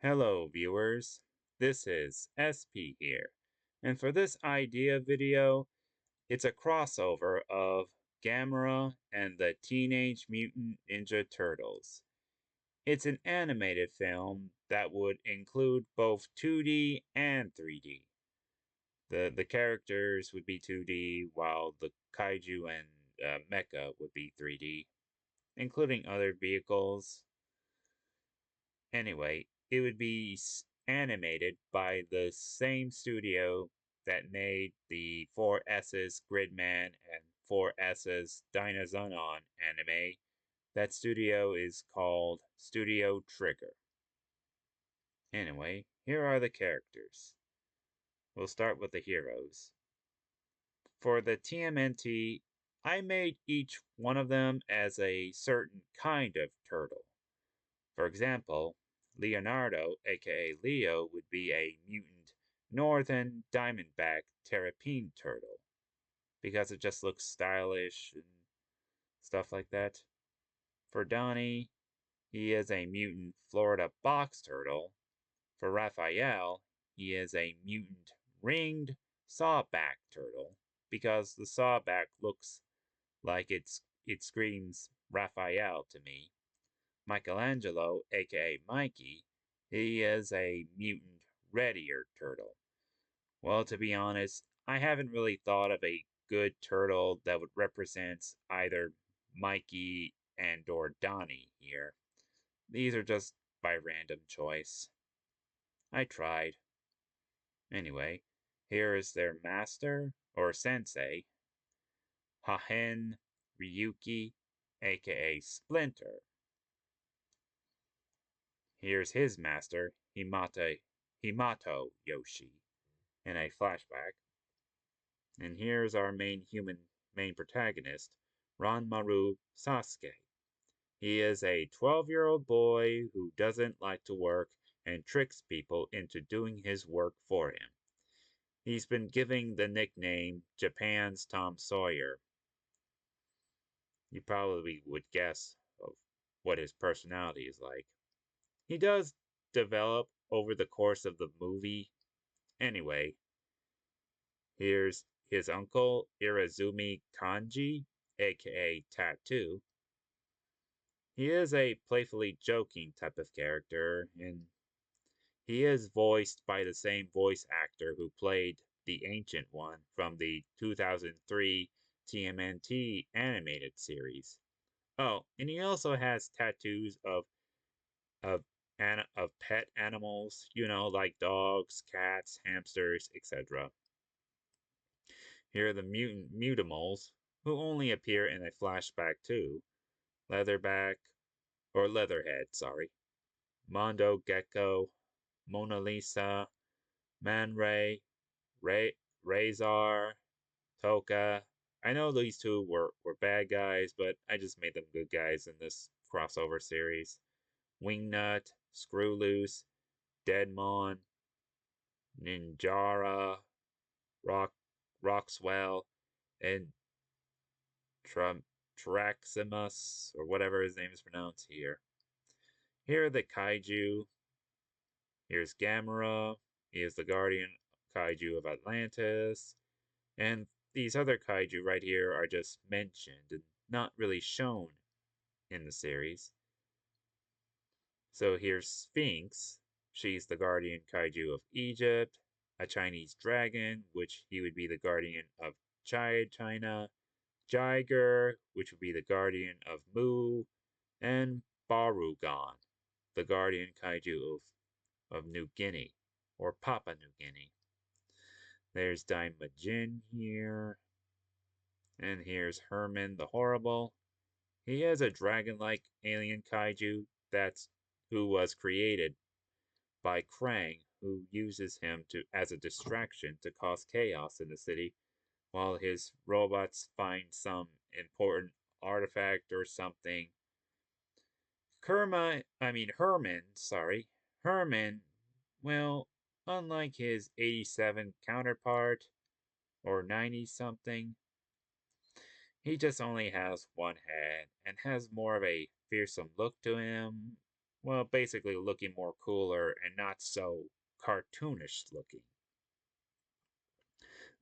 Hello viewers, this is SP here, and for this idea video, it's a crossover of Gamera and the Teenage Mutant Ninja Turtles. It's an animated film that would include both 2D and 3D. The characters would be 2D, while the kaiju and mecha would be 3D, including other vehicles. Anyway, it would be animated by the same studio that made the 4S's Gridman and 4S's Dynazonon anime. That studio is called Studio Trigger. Anyway, here are the characters. We'll start with the heroes. For the TMNT, I made each one of them as a certain kind of turtle. For example, Leonardo, aka Leo, would be a mutant northern diamondback terrapin turtle because it just looks stylish and stuff like that. For Donnie, he is a mutant Florida box turtle. For Raphael, he is a mutant ringed sawback turtle because the sawback looks like it screams Raphael to me. Michelangelo, aka Mikey, he is a mutant red-eared turtle. Well, to be honest, I haven't really thought of a good turtle that would represent either Mikey and or Donnie here. These are just by random choice. I tried. Anyway, here is their master, or sensei, Hahen Ryuki, aka Splinter. Here's his master, Himato Yoshi, in a flashback. And here's our main protagonist, Ranmaru Sasuke. He is a 12-year-old boy who doesn't like to work and tricks people into doing his work for him. He's been given the nickname Japan's Tom Sawyer. You probably would guess of what his personality is like. He does develop over the course of the movie. Anyway, here's his uncle, Irazumi Kanji, aka Tattoo. He is a playfully joking type of character, and he is voiced by the same voice actor who played the Ancient One from the 2003 TMNT animated series. Oh, and he also has tattoos of of pet animals, like dogs, cats, hamsters, etc. Here are the mutant mutimals, who only appear in a flashback too. Leatherhead, sorry. Mondo Gecko, Mona Lisa, Man Razor, Toka. I know these two were bad guys, but I just made them good guys in this crossover series. Wingnut, Screw Loose, Deadmon, Ninjara, Roxwell, and Traximus, or whatever his name is pronounced here. Here are the kaiju. Here's Gamera. He is the guardian kaiju of Atlantis. And these other kaiju right here are just mentioned and not really shown in the series. So here's Sphinx. She's the guardian kaiju of Egypt. A Chinese dragon, which he would be the guardian of China. Jiger, which would be the guardian of Mu. And Barugon, the guardian kaiju of New Guinea, or Papua New Guinea. There's Daimajin here. And here's Herman the Horrible. He is a dragon-like alien kaiju who was created by Krang, who uses him as a distraction to cause chaos in the city, while his robots find some important artifact or something. Herman, well, unlike his 87 counterpart, or 90 something, he just only has one head and has more of a fearsome look to him, well, basically looking more cooler and not so cartoonish looking.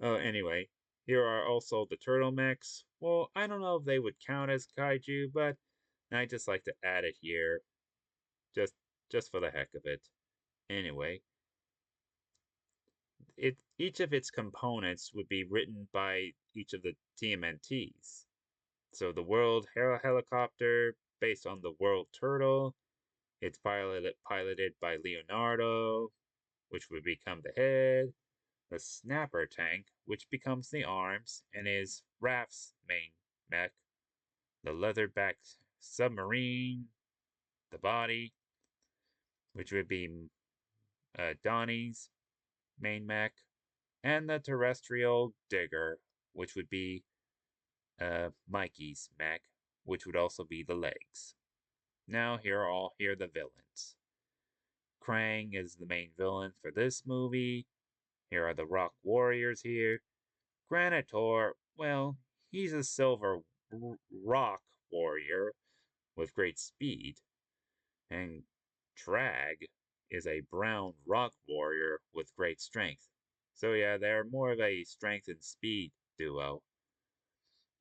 Anyway, here are also the turtlemechs. Well, I don't know if they would count as kaiju, but I just like to add it here, just just for the heck of it. Anyway, each of its components would be written by each of the TMNTs. So the World Helicopter, based on the World Turtle, it's piloted by Leonardo, which would become the head. The Snapper tank, which becomes the arms and is Raph's main mech. The leather-backed submarine, the body, which would be Donnie's main mech, and the terrestrial digger, which would be Mikey's mech, which would also be the legs. Now here are the villains. Krang is the main villain for this movie. Here are the Rock Warriors here. Granitor, well, he's a silver rock warrior with great speed, and Drag is a brown rock warrior with great strength. So yeah, they're more of a strength and speed duo.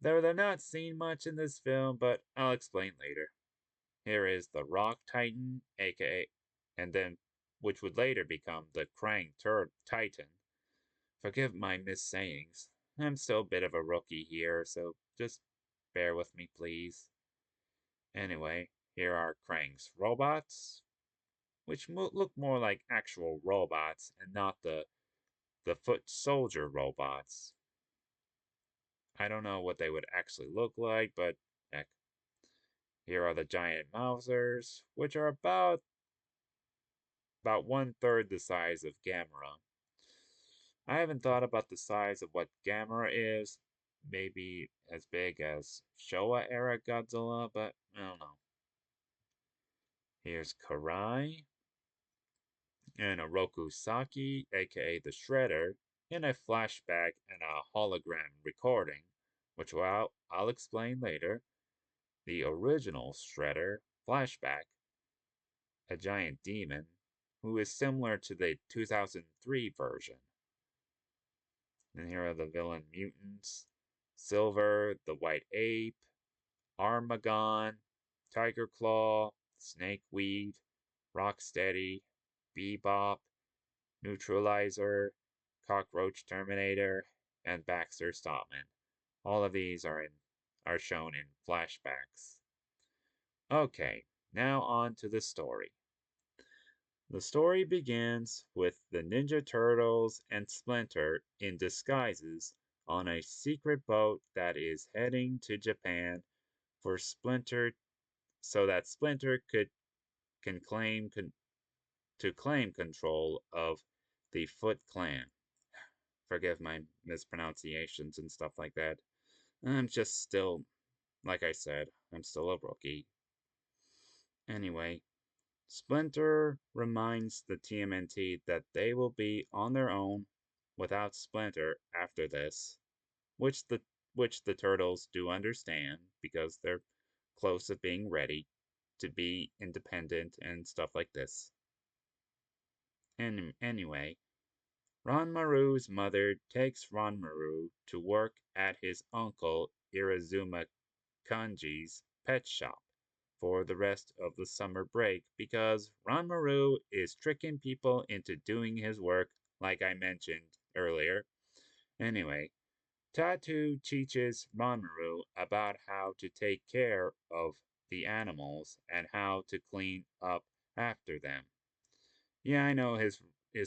Though they're not seen much in this film, but I'll explain later. Here is the Rock Titan, aka, and then which would later become the Krang Titan. Forgive my missayings. I'm still a bit of a rookie here, so just bear with me, please. Anyway, here are Krang's robots, which look more like actual robots and not the foot soldier robots. I don't know what they would actually look like, but heck. Here are the giant Mousers, which are about 1/3 the size of Gamera. I haven't thought about the size of what Gamera is. Maybe as big as Showa era Godzilla, but I don't know. Here's Karai and Oroku Saki, aka the Shredder, in a flashback and a hologram recording, which I'll explain later. The original Shredder flashback, a giant demon, who is similar to the 2003 version. And here are the villain mutants. Silver, the White Ape, Armagon, Tiger Claw, Snakeweed, Rocksteady, Bebop, Neutralizer, Cockroach Terminator, and Baxter Stockman. All of these are shown in flashbacks. Okay, now on to the story. The story begins with the Ninja Turtles and Splinter in disguises on a secret boat that is heading to Japan for Splinter so that Splinter can claim control of the Foot Clan. Forgive my mispronunciations and stuff like that. I'm just still, like I said, I'm still a rookie. Anyway, Splinter reminds the TMNT that they will be on their own without Splinter after this, which the turtles do understand because they're close to being ready to be independent and stuff like this. And anyway, Ranmaru's mother takes Ranmaru to work at his uncle Irizuma Kanji's pet shop for the rest of the summer break because Ranmaru is tricking people into doing his work, like I mentioned earlier. Anyway, Tatu teaches Ranmaru about how to take care of the animals and how to clean up after them. Yeah, I know his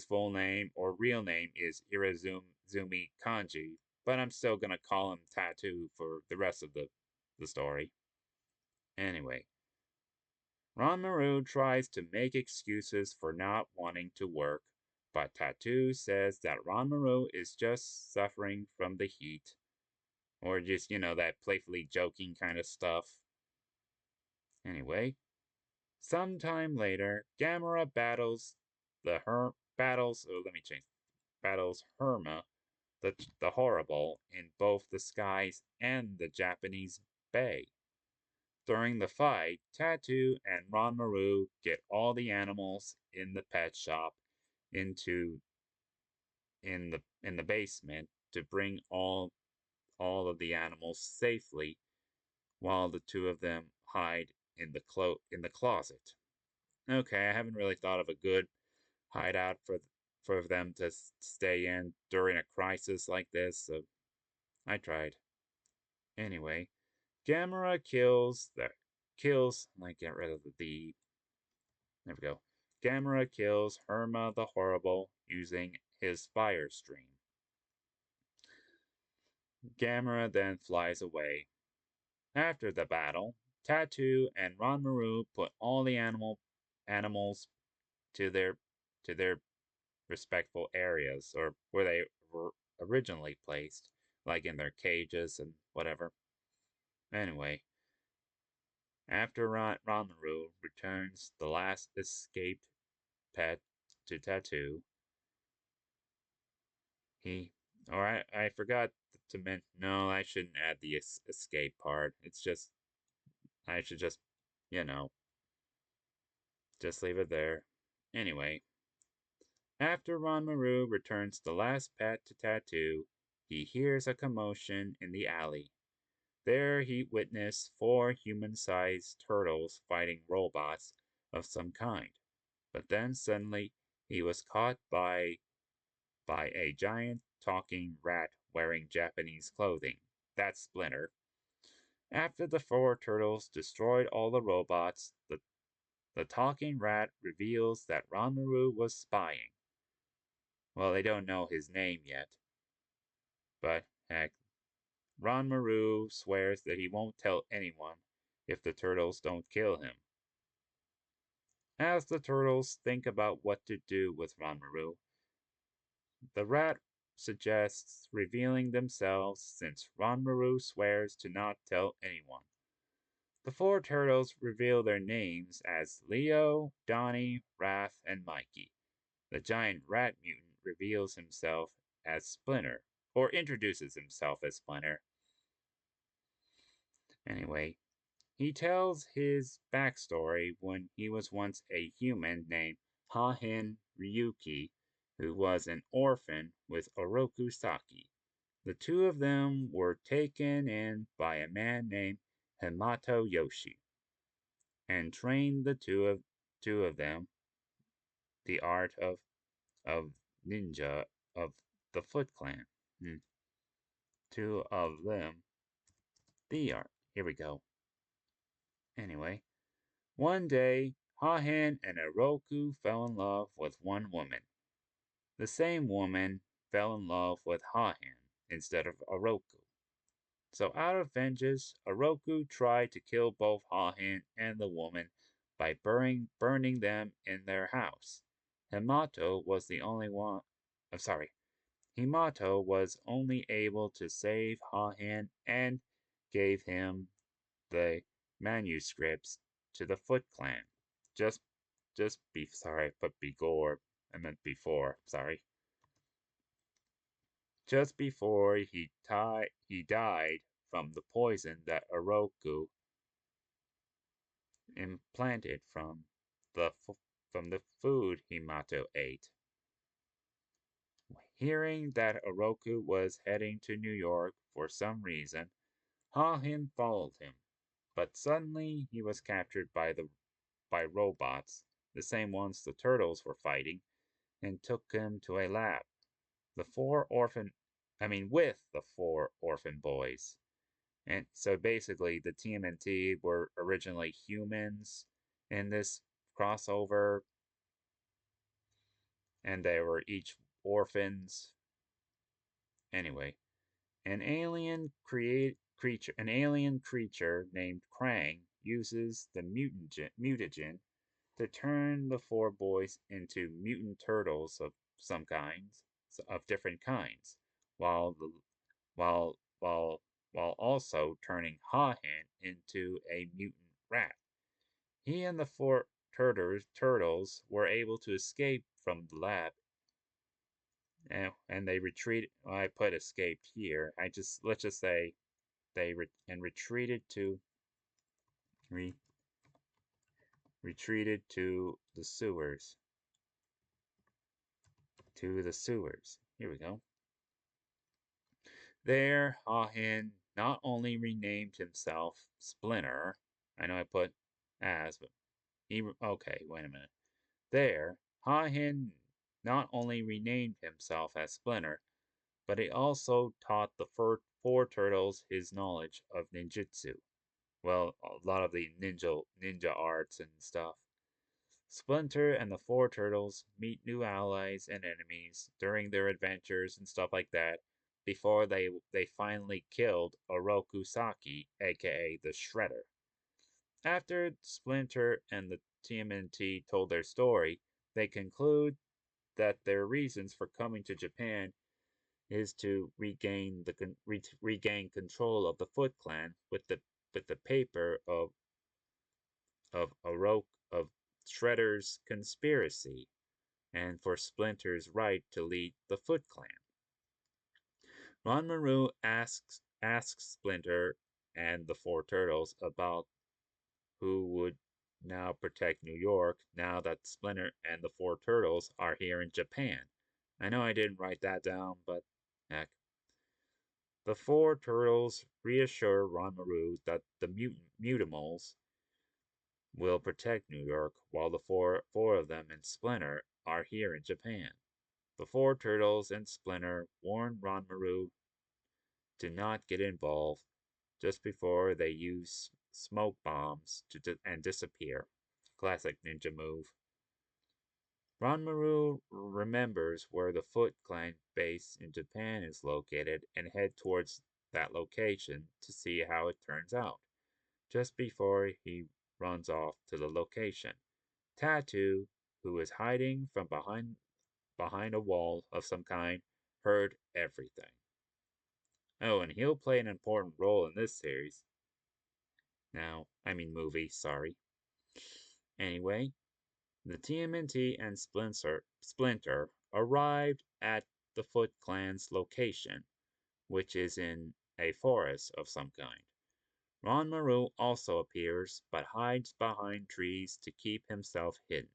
full name or real name is Irizumi Kanji, but I'm still gonna call him Tattoo for the rest of the story. Anyway, Ranmaru tries to make excuses for not wanting to work, but Tattoo says that Ranmaru is just suffering from the heat, or just, that playfully joking kind of stuff. Anyway, sometime later, Gamera battles Herma, the Horrible, in both the skies and the Japanese Bay. During the fight, Tattoo and Ranmaru get all the animals in the pet shop into in the basement to bring all of the animals safely while the two of them hide in the closet. Okay, I haven't really thought of a good hideout for them to stay in during a crisis like this, so I tried. Anyway, Gamera kills. I get rid of the. There we go. Gamera kills Herma the Horrible using his fire stream. Gamera then flies away. After the battle, Tattoo and Ranmaru put all the animals to their respectful areas, or where they were originally placed, like in their cages and whatever. Anyway, after Ranmaru returns the last escaped pet to Tattoo, he or I forgot to mention. No, I shouldn't add the escape part. It's just I should just you know just leave it there. Anyway, after Ranmaru returns the last pet to Tattoo, he hears a commotion in the alley. There he witnessed four human-sized turtles fighting robots of some kind. But then suddenly he was caught by a giant talking rat wearing Japanese clothing. That's Splinter. After the four turtles destroyed all the robots, the talking rat reveals that Ranmaru was spying. Well, they don't know his name yet, but heck, Ranmaru swears that he won't tell anyone if the turtles don't kill him. As the turtles think about what to do with Ranmaru, the rat suggests revealing themselves since Ranmaru swears to not tell anyone. The four turtles reveal their names as Leo, Donnie, Wrath, and Mikey. The giant rat mutant reveals himself as Splinter, or introduces himself as Splinter. Anyway, he tells his backstory when he was once a human named Hahin Ryuki, who was an orphan with Oroku Saki. The two of them were taken in by a man named Hamato Yoshi, and trained the two of them the art of ninja of the Foot Clan. Two of them the art. Here we go. Anyway, one day, Hahan and Oroku fell in love with one woman. The same woman fell in love with Hahan instead of Oroku. So out of vengeance, Oroku tried to kill both Hahan and the woman by burning them in their house. Hamato was the only one. I'm sorry. Himato was only able to save Hahan and gave him the manuscripts to the Foot Clan. Just, sorry, I put before. I meant before. Sorry. Just before he died from the poison that Oroku implanted from the food Himato ate. Hearing that Oroku was heading to New York for some reason, Ha-Hin followed him, but suddenly he was captured by robots, the same ones the turtles were fighting, and took him to a lab. With the four orphan boys. And so basically, the TMNT were originally humans in this crossover, and they were each orphans. Anyway, an alien creature named Krang uses the mutagen to turn the four boys into mutant turtles of different kinds, while the while while while also turning Ha-Han into a mutant rat. He and the four turtles were able to escape from the lab, and they retreated. I put escaped here. Let's just say retreated to re- retreated to the sewers. To the sewers. Here we go. There, Hahin not only renamed himself Splinter. I know I put as, but okay, wait a minute. There, Hahin not only renamed himself as Splinter, but he also taught the four turtles his knowledge of ninjutsu. Well, a lot of the ninja arts and stuff. Splinter and the four turtles meet new allies and enemies during their adventures and stuff like that before they finally killed Oroku Saki, aka the Shredder. After Splinter and the TMNT told their story, they conclude that their reasons for coming to Japan is to regain control of the Foot Clan with the paper of Shredder's conspiracy, and for Splinter's right to lead the Foot Clan. Ranmaru asks Splinter and the four turtles about who would now protect New York now that Splinter and the four turtles are here in Japan. I know I didn't write that down, but heck. The four turtles reassure Ranmaru that the Mutimals will protect New York while the four of them and Splinter are here in Japan. The four turtles and Splinter warn Ranmaru to not get involved just before they use smoke bombs and disappear. Classic ninja move. Ranmaru remembers where the Foot Clan base in Japan is located and head towards that location to see how it turns out. Just before he runs off to the location, Tattoo, who is hiding from behind a wall of some kind, heard everything. Oh, and he'll play an important role in this series. Now, I mean movie, sorry. Anyway, the TMNT and Splinter arrived at the Foot Clan's location, which is in a forest of some kind. Ranmaru also appears, but hides behind trees to keep himself hidden.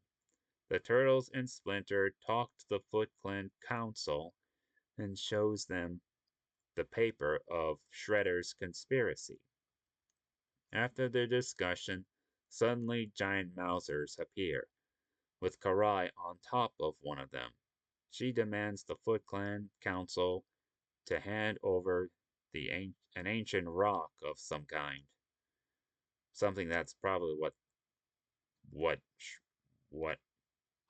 The Turtles and Splinter talk to the Foot Clan Council and shows them the paper of Shredder's conspiracy. After their discussion, suddenly giant Mousers appear, with Karai on top of one of them. She demands the Foot Clan Council to hand over an ancient rock of some kind. Something that's probably what what what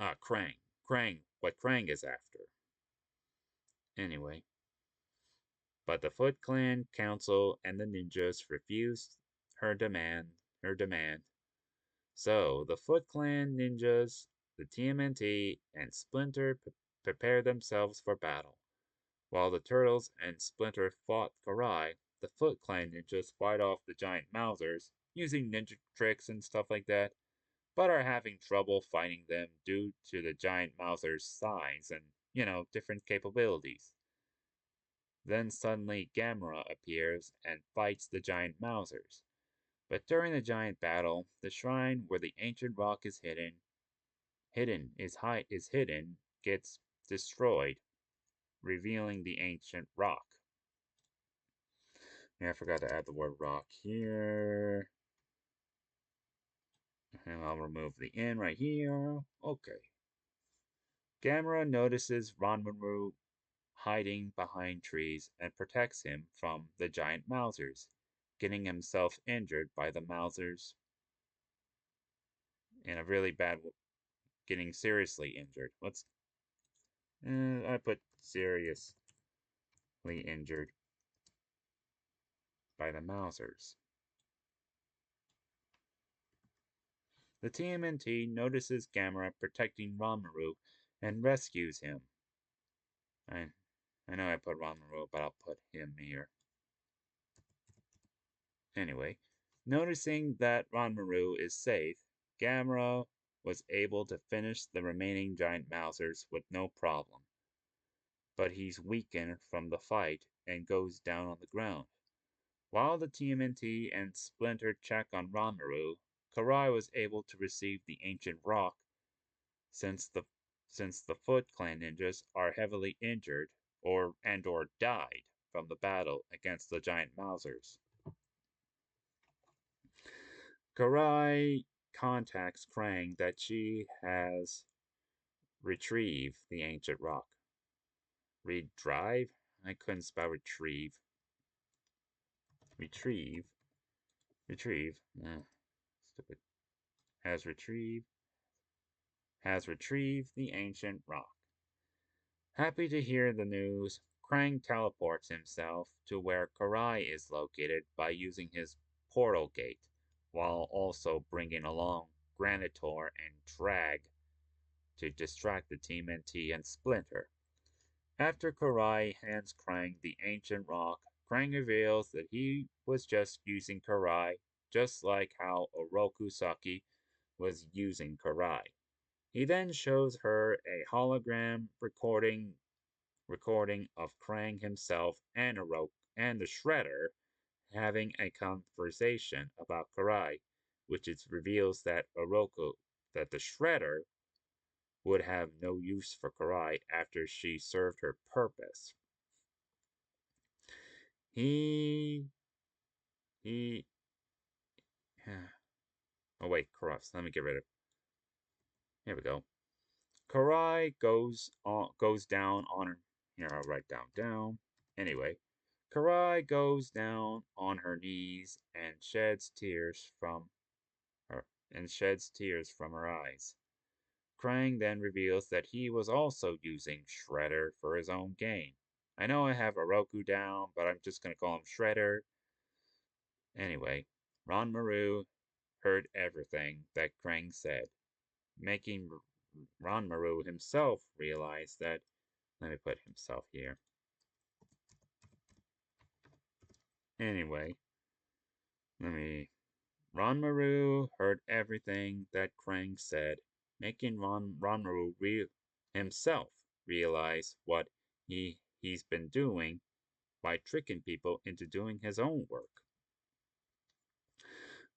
Krang is after. Anyway, but the Foot Clan Council and the ninjas refused her demand. So the Foot Clan ninjas, the TMNT, and Splinter prepare themselves for battle. While the Turtles and Splinter fought Karai, the Foot Clan ninjas fight off the giant Mousers using ninja tricks and stuff like that, but are having trouble fighting them due to the giant Mouser's size and, different capabilities. Then suddenly Gamera appears and fights the giant Mousers. But during the giant battle, the shrine where the ancient rock is hidden gets destroyed, revealing the ancient rock. Yeah, I forgot to add the word rock here. And I'll remove the N right here. Okay. Gamera notices Ranmaru hiding behind trees and protects him from the giant Mousers, getting himself injured by the Mousers in a really bad, getting seriously injured. I put seriously injured by the Mousers. The TMNT notices Gamera protecting Ranmaru and rescues him. I know I put Ranmaru, but I'll put him here. Anyway, noticing that Ranmaru is safe, Gamera was able to finish the remaining giant Mousers with no problem. But he's weakened from the fight and goes down on the ground. While the TMNT and Splinter check on Ranmaru, Karai was able to receive the ancient rock since the Foot Clan ninjas are heavily injured or died from the battle against the giant Mousers. Karai contacts Krang that she has retrieved the ancient rock. Redrive? I couldn't spell retrieve. Retrieve. Retrieve. Stupid. Has retrieved. Has retrieved the ancient rock. Happy to hear the news, Krang teleports himself to where Karai is located by using his portal gate, while also bringing along Granitor and Drag to distract the TMNT and Splinter. After Karai hands Krang the ancient rock, Krang reveals that he was just using Karai, just like how Oroku Saki was using Karai. He then shows her a hologram recording of Krang himself and Oroku and the Shredder having a conversation about Karai, which reveals that that the Shredder would have no use for Karai after she served her purpose. He he oh wait, cross. Let me get rid of. Here we go. Karai goes down on her. Here I'll write down. Anyway, Karai goes down on her knees and sheds tears from her eyes. Krang then reveals that he was also using Shredder for his own gain. I know I have Oroku down, but I'm just gonna call him Shredder. Anyway, Ranmaru heard everything that Krang said, making Ranmaru himself realize that. Let me put himself here. Anyway, let me. Ranmaru heard everything that Krang said, making Ranmaru himself realize what he's been doing by tricking people into doing his own work.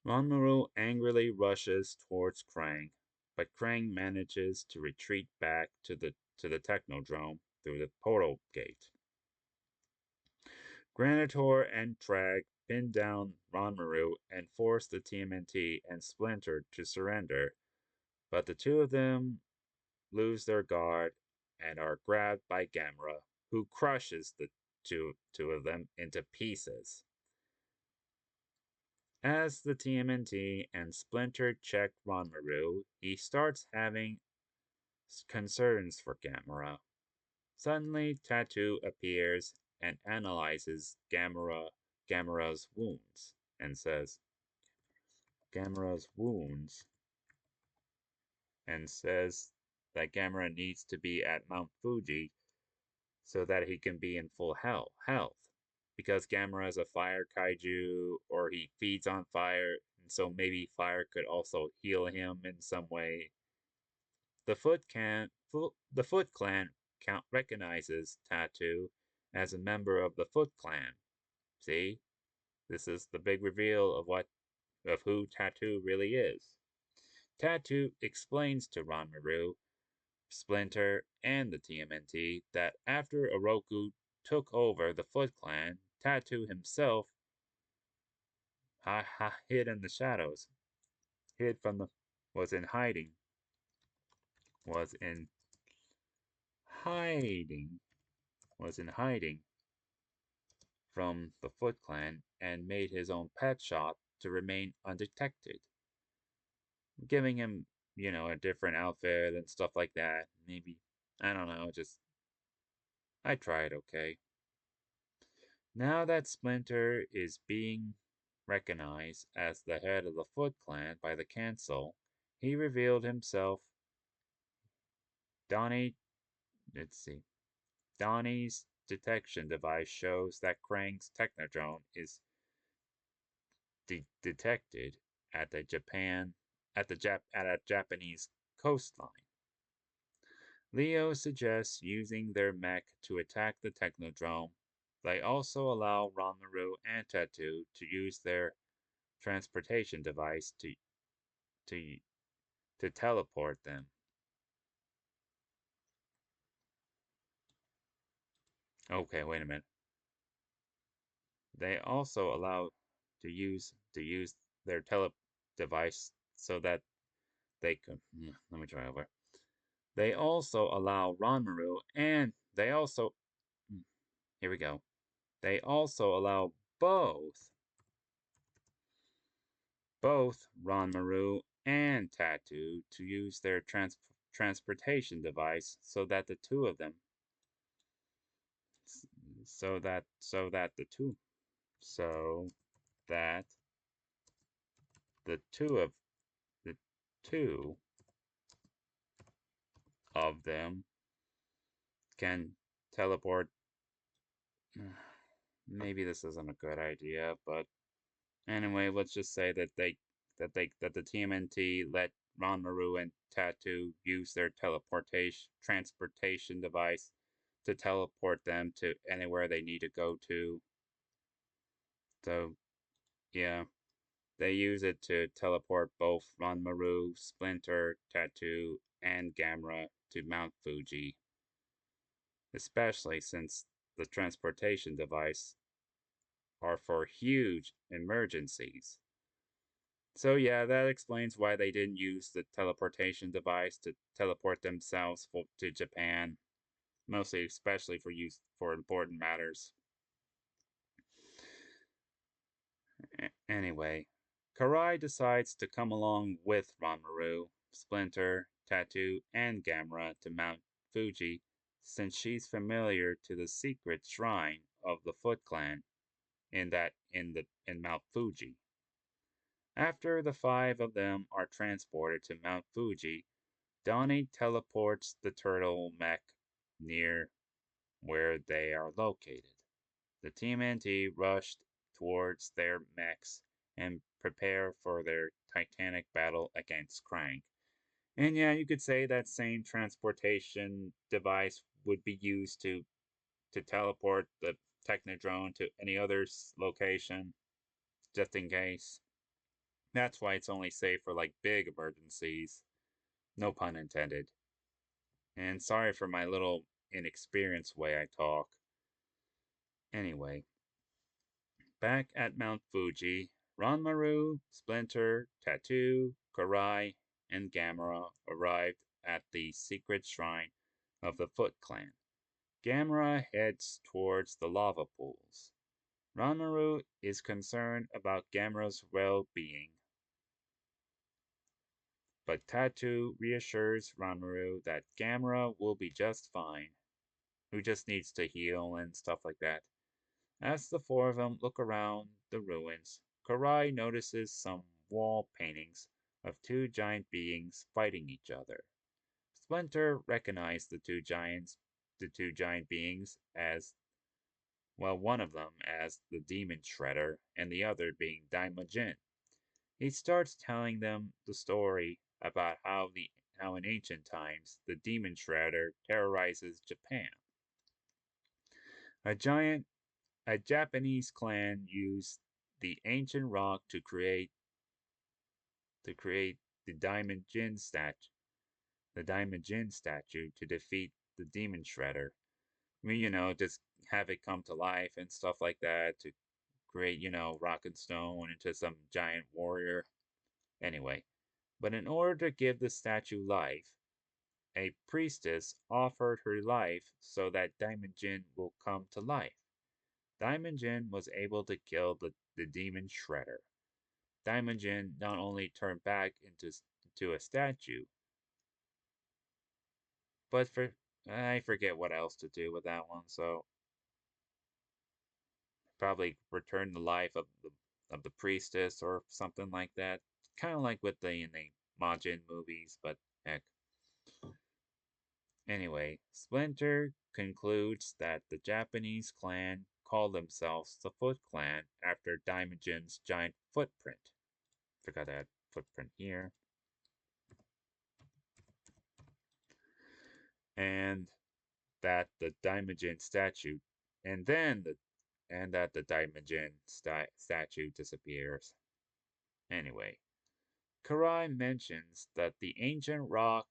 Ranmaru angrily rushes towards Krang, but Krang manages to retreat back to the Technodrome through the portal gate. Granitor and Trag pin down Ranmaru and force the TMNT and Splinter to surrender, but the two of them lose their guard and are grabbed by Gamera, who crushes the two of them into pieces. As the TMNT and Splinter check Ranmaru, he starts having concerns for Gamera. Suddenly, Tattoo appears and analyzes Gamera's wounds and says, Gamera's wounds and says that Gamera needs to be at Mount Fuji so that he can be in full health. Because Gamera is a fire kaiju, or he feeds on fire, and so maybe fire could also heal him in some way. The Foot Clan recognizes Tattoo as a member of the Foot Clan. See, this is the big reveal of who Tattoo really is. Tattoo explains to Ranmaru, Splinter, and the TMNT that after Oroku took over the Foot Clan, Tattoo himself hid in the shadows, hid from the was in hiding, was in hiding, was in hiding from the Foot Clan and made his own pet shop to remain undetected, giving him, a different outfit and stuff like that. Maybe, I don't know, I tried okay. Now that Splinter is being recognized as the head of the Foot Clan by the Council, he revealed himself. Donnie, let's see. Donnie's detection device shows that Krang's Technodrome is detected at the at a Japanese coastline. Leo suggests using their mech to attack the Technodrome, They also allow Ranmaru and Tattoo to use their transportation device to to teleport them. Okay, wait a minute. They also allow to use their device so that they can. Let me try over. They also allow Ranmaru and they also. Here we go. They also allow both Ranmaru and Tattoo to use their transportation device so that the two of them so that so that the the two of them can teleport. Maybe this isn't a good idea, but anyway, let's just say that the TMNT let Ranmaru and Tattoo use their transportation device to teleport them to anywhere they need to go to. So yeah, they use it to teleport both Ranmaru, Splinter, Tattoo, and Gamera to Mount Fuji, especially since the transportation device are for huge emergencies. So yeah, that explains why they didn't use the teleportation device to teleport themselves to Japan, mostly especially for use for important matters. Anyway, Karai decides to come along with Ranmaru, Splinter, Tattoo, and Gamera to Mount Fuji since she's familiar to the secret shrine of the Foot Clan in Mount Fuji. After the five of them are transported to Mount Fuji, Donnie teleports the turtle mech near where they are located. The TMNT rushed towards their mechs and prepare for their titanic battle against Krang. And yeah, you could say that same transportation device would be used to teleport the Technodrome to any other location, just in case. That's why it's only safe for like big emergencies. No pun intended. And sorry for my little inexperienced way I talk. Anyway, back at Mount Fuji, Ranmaru, Splinter, Tattoo, Karai, and Gamera arrived at the secret shrine of the Foot Clan. Gamera heads towards the lava pools. Ranmaru is concerned about Gamera's well-being, but Tattoo reassures Ranmaru that Gamera will be just fine, who just needs to heal and stuff like that. As the four of them look around the ruins, Karai notices some wall paintings of two giant beings fighting each other. Splinter recognized the two giant beings as, well, one of them as the Demon Shredder and the other being Daimajin. He starts telling them the story about how in ancient times the Demon Shredder terrorizes Japan. A giant A Japanese clan used the ancient rock to create the Daimajin statue to defeat the Demon Shredder. I mean, just have it come to life and stuff like that to create, rock and stone into some giant warrior. Anyway, but in order to give the statue life, a priestess offered her life so that Daimajin will come to life. Daimajin was able to kill the Demon Shredder. Daimajin not only turned back into a statue, but I forget what else to do with that one, so probably return the life of the priestess or something like that. Kind of like with the Majin movies, but heck. Anyway, Splinter concludes that the Japanese clan called themselves the Foot Clan after Daimajin's giant footprint. Forgot that footprint here. And that the Daimajin statue, and then and that the Daimajin statue disappears. Anyway, Karai mentions that the ancient rock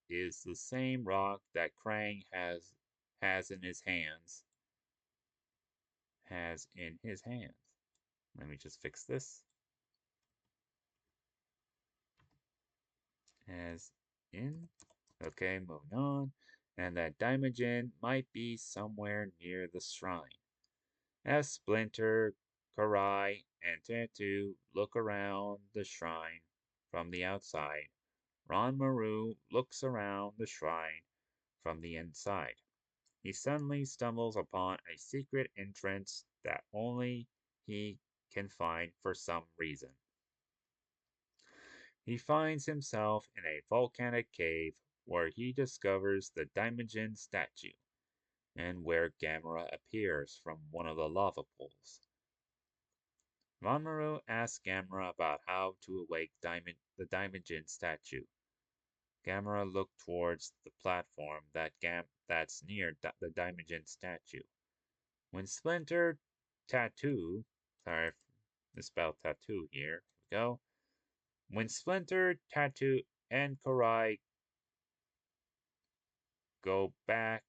is the same rock that Krang has in his hands. Has in his hands. Let me just fix this. As in. Okay, moving on. And that Daimajin might be somewhere near the shrine. As Splinter, Karai, and Tattoo look around the shrine from the outside, Ranmaru looks around the shrine from the inside. He suddenly stumbles upon a secret entrance that only he can find for some reason. He finds himself in a volcanic cave where he discovers the Daimajin statue and where Gamera appears from one of the lava pools. Ranmaru asks Gamera about how to awake the Daimajin statue. Gamera looks towards the platform that's near the Daimajin statue. When Splinter, Tattoo, sorry, I misspelled tattoo here, we go. When Splinter, Tattoo, and Karai go back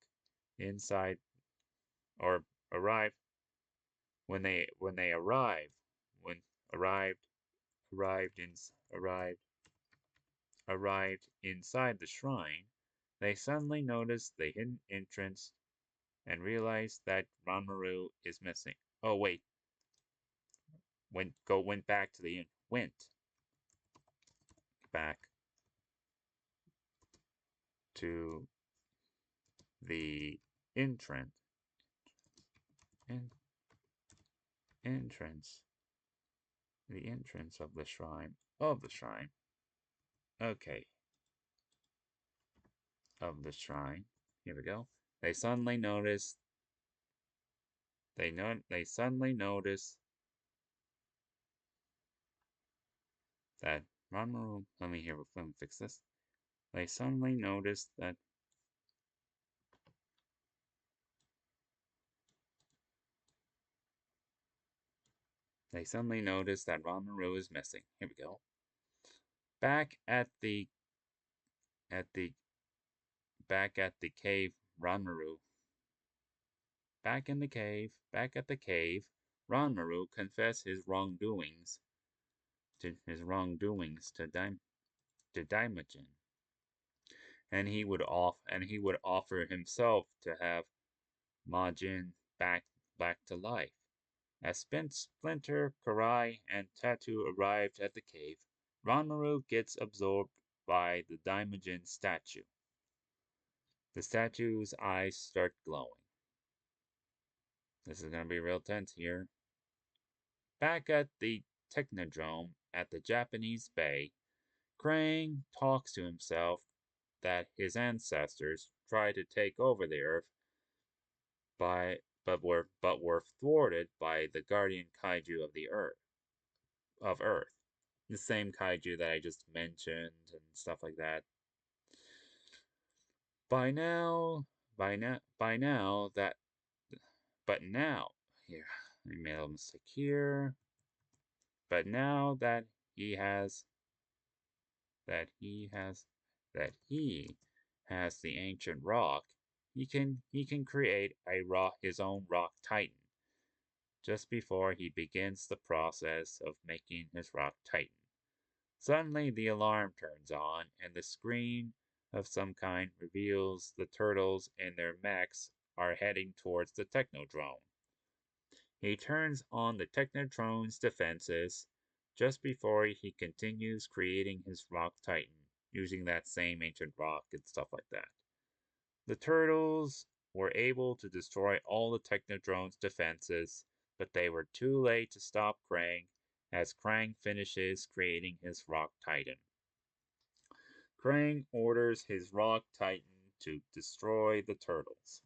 inside or arrive when they arrive when arrived arrived in arrived arrived inside the shrine, they suddenly notice the hidden entrance and realize that Ranmaru is missing. Oh wait, went back to the went back to the entrance en, entrance the entrance of the shrine. Okay, of the shrine. Here we go. They suddenly notice. They suddenly notice that Ranmaru. Let me fix this. They suddenly notice that. They suddenly notice that Ranmaru is missing. Here we go. Back at the at the back at the cave, Ranmaru. Back at the cave, Ranmaru confessed his wrongdoings to Daimajin, and he would offer himself to have Majin back to life. As Splinter, Karai, and Tattoo arrived at the cave, Ranmaru gets absorbed by the Daimajin statue. The statue's eyes start glowing. This is gonna be real tense here. Back at the Technodrome at the Japanese Bay, Krang talks to himself that his ancestors tried to take over the Earth but were thwarted by the guardian kaiju of Earth. The same kaiju that I just mentioned and stuff like that. By now that but now here I made a mistake here. But now that he has that he has that he has the ancient rock, he can create his own rock titan just before he begins the process of making his rock titan. Suddenly the alarm turns on and the screen of some kind reveals the turtles and their mechs are heading towards the Technodrome. He turns on the Technodrome's defenses just before he continues creating his Rock Titan, using that same ancient rock and stuff like that. The turtles were able to destroy all the Technodrome's defenses, but they were too late to stop Krang as Krang finishes creating his Rock Titan. Krang orders his Rock Titan to destroy the turtles.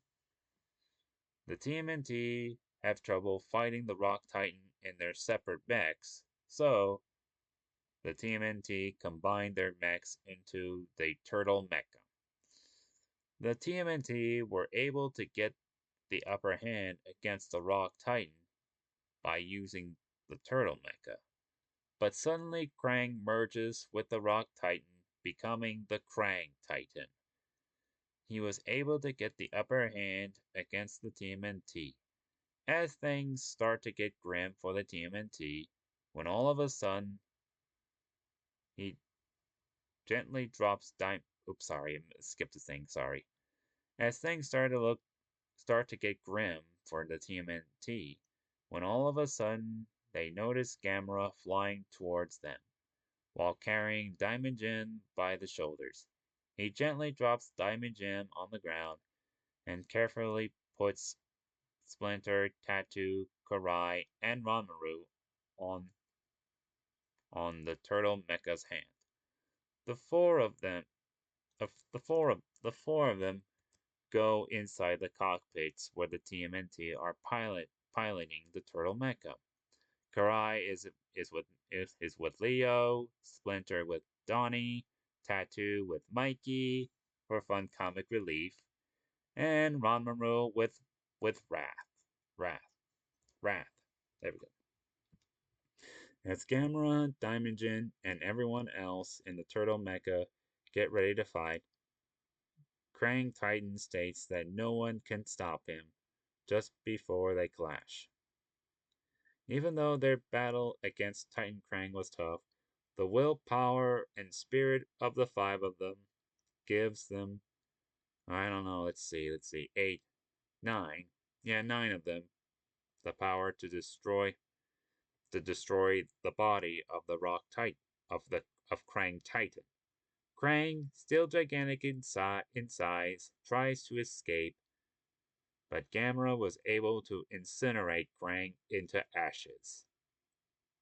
The TMNT have trouble fighting the Rock Titan in their separate mechs, so the TMNT combine their mechs into the Turtle Mecha. The TMNT were able to get the upper hand against the Rock Titan by using the turtle mecha. But suddenly Krang merges with the Rock Titan, becoming the Krang Titan. He was able to get the upper hand against the TMNT. As things start to get grim for the TMNT, when all of a sudden he gently drops Oops, sorry, I skipped a thing. Sorry. As things start to get grim for the TMNT, when all of a sudden they notice Gamera flying towards them, while carrying Daimajin by the shoulders. He gently drops Daimajin on the ground and carefully puts Splinter, Tattoo, Karai, and Ranmaru on the turtle mecha's hand. The four of them the four of them go inside the cockpits where the TMNT are piloting the turtle mecha. Karai is with Leo, Splinter with Donnie, Tattoo with Mikey for fun comic relief, and Ranmaru with Wrath. Wrath. There we go. As Gamera, Daimajin, and everyone else in the turtle mecha get ready to fight, Krang Titan states that no one can stop him just before they clash. Even though their battle against Titan Krang was tough, the willpower and spirit of the five of them gives them, I don't know, let's see, 8, 9, yeah, 9 of them, the power to destroy the body of the Rock Titan, of Krang Titan. Krang, still gigantic in size, tries to escape, but Gamera was able to incinerate Krang into ashes.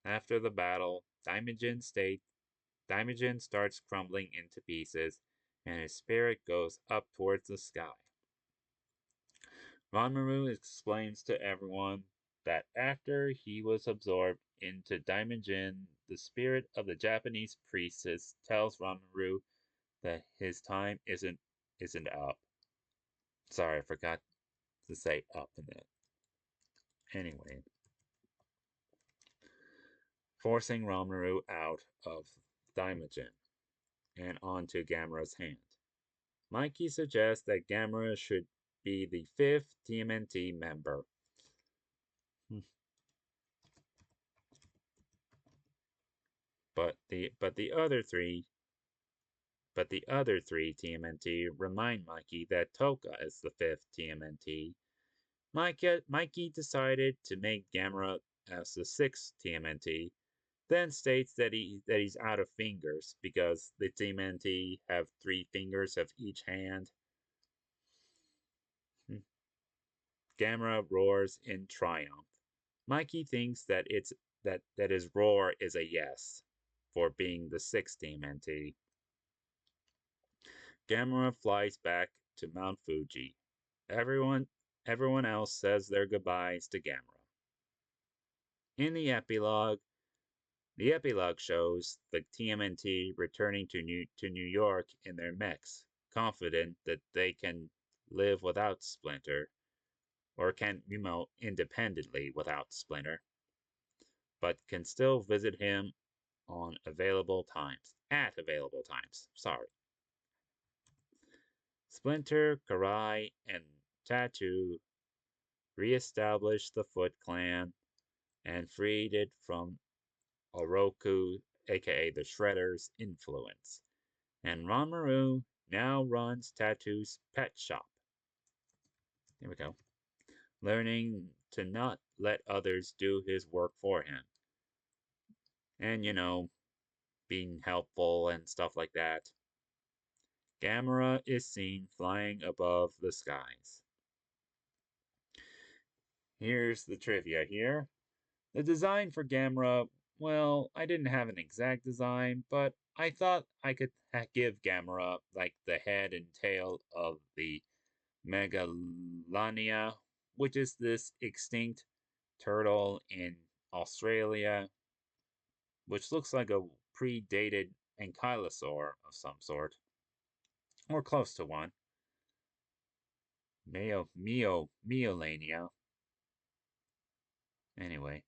After the battle, Daimajin starts crumbling into pieces, and his spirit goes up towards the sky. Ranmaru explains to everyone that after he was absorbed into Daimajin, the spirit of the Japanese priestess tells Ranmaru that his time isn't up. Sorry, I forgot to say up in it. Anyway, forcing Ranmaru out of Daimajin and onto Gamera's hand. Mikey suggests that Gamera should be the 5th TMNT member. But the other three TMNT remind Mikey that Toka is the 5th TMNT. Mikey decided to make Gamera as the 6th TMNT, then states that he's out of fingers because the TMNT have 3 fingers of each hand. Gamera roars in triumph. Mikey thinks that his roar is a yes for being the 6th TMNT. Gamera flies back to Mount Fuji. Everyone else says their goodbyes to Gamera. In the epilogue shows the TMNT returning to New York in their mechs, confident that they can live without Splinter, or can independently without Splinter, but can still visit him at available times. Sorry. Splinter, Karai, and Tattoo re-established the Foot Clan and freed it from Oroku, aka the Shredder's, influence. And Ranmaru now runs Tattoo's pet shop. There we go. Learning to not let others do his work for him. And, being helpful and stuff like that. Gamera is seen flying above the skies. Here's the trivia here. The design for Gamera, well, I didn't have an exact design, but I thought I could give Gamera like the head and tail of the Megalania, which is this extinct turtle in Australia, which looks like a predated ankylosaur of some sort, or close to one. Meolania. Anyway,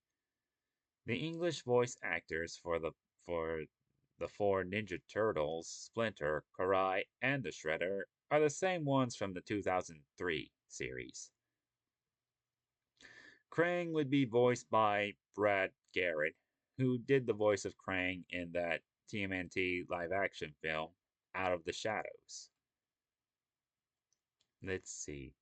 The English voice actors for the four Ninja Turtles, Splinter, Karai, and the Shredder are the same ones from the 2003 series. Krang would be voiced by Brad Garrett, who did the voice of Krang in that TMNT live action film, Out of the Shadows. Let's see.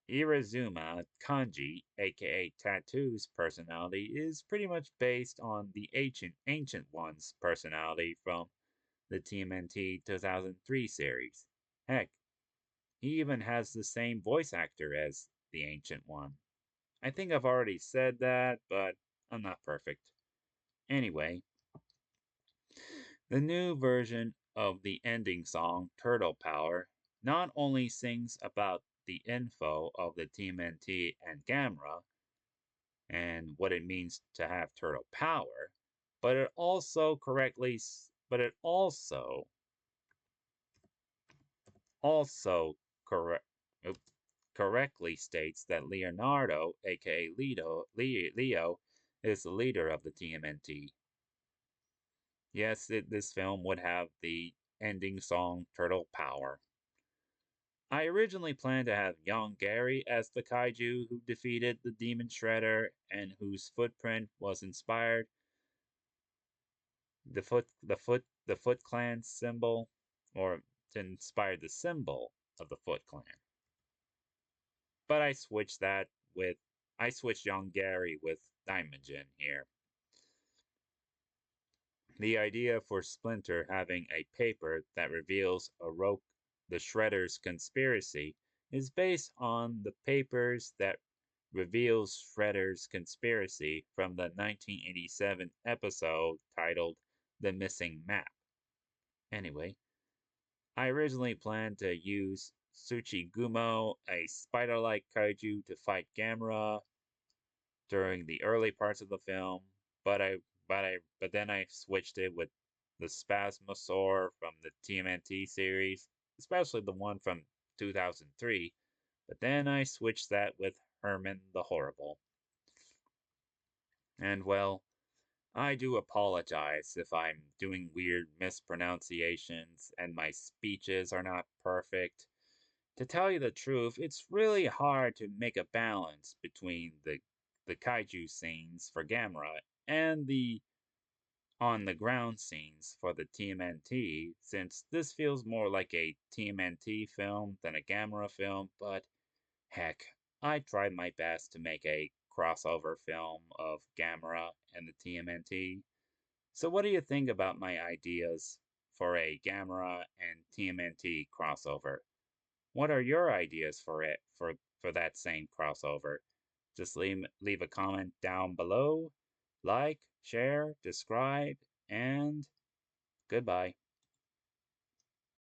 Irizuma Kanji, aka Tattoo's personality, is pretty much based on the Ancient One's personality from the TMNT 2003 series. Heck, he even has the same voice actor as the Ancient One. I think I've already said that, but I'm not perfect. Anyway, the new version of the ending song, Turtle Power, not only sings about the info of the TMNT and Gamera and what it means to have turtle power, but it also correct correctly states that Leonardo, aka Leo, is the leader of the TMNT. Yes, this film would have the ending song Turtle Power. I originally planned to have young Gary as the kaiju who defeated the Demon Shredder and whose footprint was inspired the Foot Clan symbol, or inspired the symbol of the Foot Clan. But I switched young Gary with Daimajin here. The idea for Splinter having a paper that reveals the Shredder's conspiracy is based on the papers that reveals Shredder's conspiracy from the 1987 episode titled The Missing Map. Anyway, I originally planned to use Tsuchigumo, a spider-like kaiju, to fight Gamera during the early parts of the film, but then I switched it with the Spasmosaur from the TMNT series, especially the one from 2003. But then I switched that with Herman the Horrible. And well, I do apologize if I'm doing weird mispronunciations and my speeches are not perfect. To tell you the truth, it's really hard to make a balance between the kaiju scenes for Gamera and the on the ground scenes for the TMNT, since this feels more like a TMNT film than a Gamera film, but heck, I tried my best to make a crossover film of Gamera and the TMNT. So what do you think about my ideas for a Gamera and TMNT crossover? What are your ideas for it for that same crossover? Just leave a comment down below. Like, share, describe, and goodbye.